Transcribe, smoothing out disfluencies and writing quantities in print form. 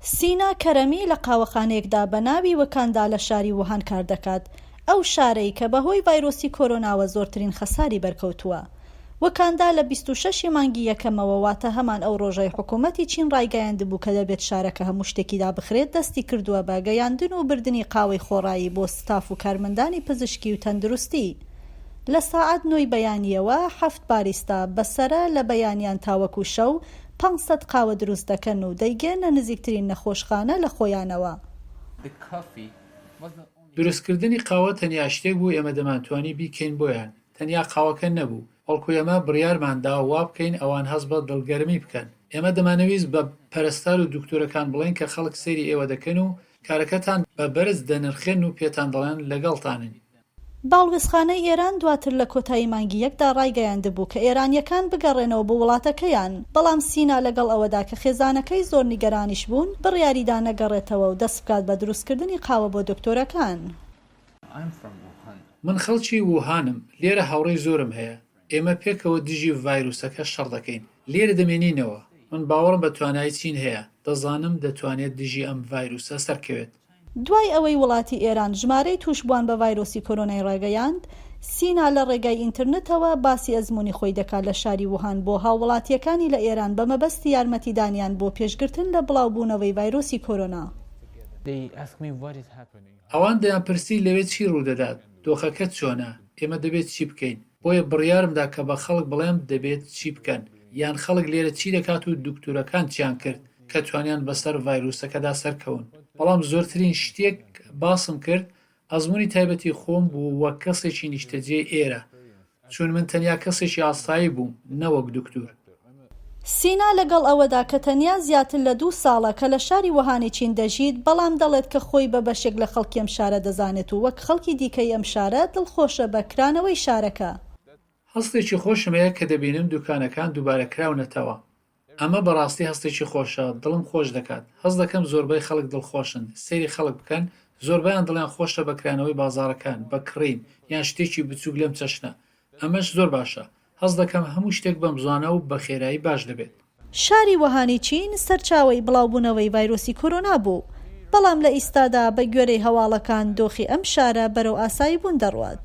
سینا کەرەمی لە قاوەخانەیەکدا بە ناوی وەکاندا لە شاری ووهان کار دەکات. ئەو شارەی کە بەهۆی ڤایرۆسی کۆرۆناوە زۆرترین خەساری بەرکەوتووە. وەکاندا لە 26 مانگی یەکەمەوە واتە هەمان ئەو ڕۆژەی حکوومەتی چین ڕایگەیاندبوو کە دەبێت شارەکە هەموو شتێکیدا بخرێت دەستی کردووە بە گەیاندن و بردننی قاوەی خۆڕایی بۆ ستاف و کارمەندانی پزیشکی و تەندروستی. لە ساعات 9 بەیانیەوە 7 باریستا بەسەرە لە بەیانیان تاوەکو شەو 500 قاوە دروست دەکەن و دەیگەنە نزیکترین نەخۆشخانە لە خۆیانەوە. دروستکردنی قاوە تەنیا شتێک بوو ئێمە دەمانتوانی بیکەین بۆیان، تەنیا قاوەکە نەبوو، بەڵکو ئێمە بڕیارماندا وا بکەین ئەوان هەست بە دڵگەرمی بکەن. ئێمە دەمانەویست بە پەرستار و دوکتۆرەکان بڵێن کە خەڵک سەیری ئێوە دەکەن و کارەکەتان بە بەرز دەنرخێن و پێتان دەڵێن لەگەڵتانن. باڵوێزخانەی ئێران دواتر لە کۆتایی مانگی یەکدا ڕایگەیاندبوو کە ئێرانیەکان بگەڕێنەوە بۆ وڵاتەکەیان، بەڵام سینا لەگەڵ ئەوەدا کە خێزانەکەی زۆر نیگەرانیش بوون بڕیاریدا نەگەڕێتەوە و دەست بکات بە دروستکردنی قاوە بۆ دکتۆرەکان. من خەڵکی ووهانم، لێرە هاوڕێی زۆرم هەیە. ئێمە پێکەوە دژی ڤایرۆسەکە شەڕ دەکەین، لێرە دەمێنینەوە. من باوەڕم بە توانای چین هەیە، دەزانم دەتوانێت دژی ئەم ڤایرۆسە سەرکەوێت. دوای ئەوەی وڵاتی ئێران ژمارەی توشبووان بە ڤایرۆسی کۆرۆنای ڕاگەیاند، سینا لە ڕێگای ئینترنێتەوە باسی ئەزموونی خۆی دەکات لە شاری ووهان بۆ هاوڵاتیەکانی لە ئێران بە مەبەستی یارمەتیدانیان بۆ پێشگرتن لە بڵاوبوونەوەی ڤایرۆسی کۆرۆنا. ئەوان دەیانپرسی لەوێ چی ڕوودەدات، دۆخەکەت چۆنە، ئێمە دەبێت چی بکەین. بۆیە بڕیارمدا کە بە خەڵک بڵێم دەبێت چی بکەن، یان خەڵک لێرە چی دەکات و دوکتۆرەکان چیان کرد کە توانیان بەسەر ڤایرۆسەکەدا سەرکەون. بەڵام زۆرترین شتێک باسم کرد ئەزموونی تایبەتی خۆم بوو وەک کەسێکی نیشتەجێ ئێرە، چون من تەنیا کەسێکی ئاسایی بووم نەوەک دکتۆر. سینا لەگەڵ ئەوەدا کە تەنیا زیاتر لە 2 ساڵە کە لە شاری ووهانی چین دەژیت، بەڵام دەڵێت کە خۆی بە بەشێک لە خەڵکی ئەم شارە دەزانێت و وەک خەڵکی دیکەی ئەم شارە دڵخۆشە بە کرانەوەی شارەکە. هەستێکی خۆشم هەیە کە دەبینم دوکانەکان دووبارە کراونەتەوە. ئەمە بەڕاستی هەستێکی خۆشە، دڵم خۆش دەکات. هەست دەکەم زۆربەی خەڵک دڵخۆشن، سەیری خەڵک بکەن، زۆربەیان دڵیان خۆشە بە کرانەوەی بازاڕەکان، بە کڕین یان شتێکی بچووک لەم چەشنە. ئەمەش زۆر باشە. هەست دەکەم هەموو شتێک بەم زوانە و بە خێرایی باش دەبێت. شاری ووهانی چین سەرچاوەی بڵاوبوونەوەی ڤایرۆسی کۆرۆنا بوو، بەڵام لە ئیستادا بە گوێرەی هەواڵەکان دۆخی ئەم شارە بەرەو ئاسایی بوون دەڕوات.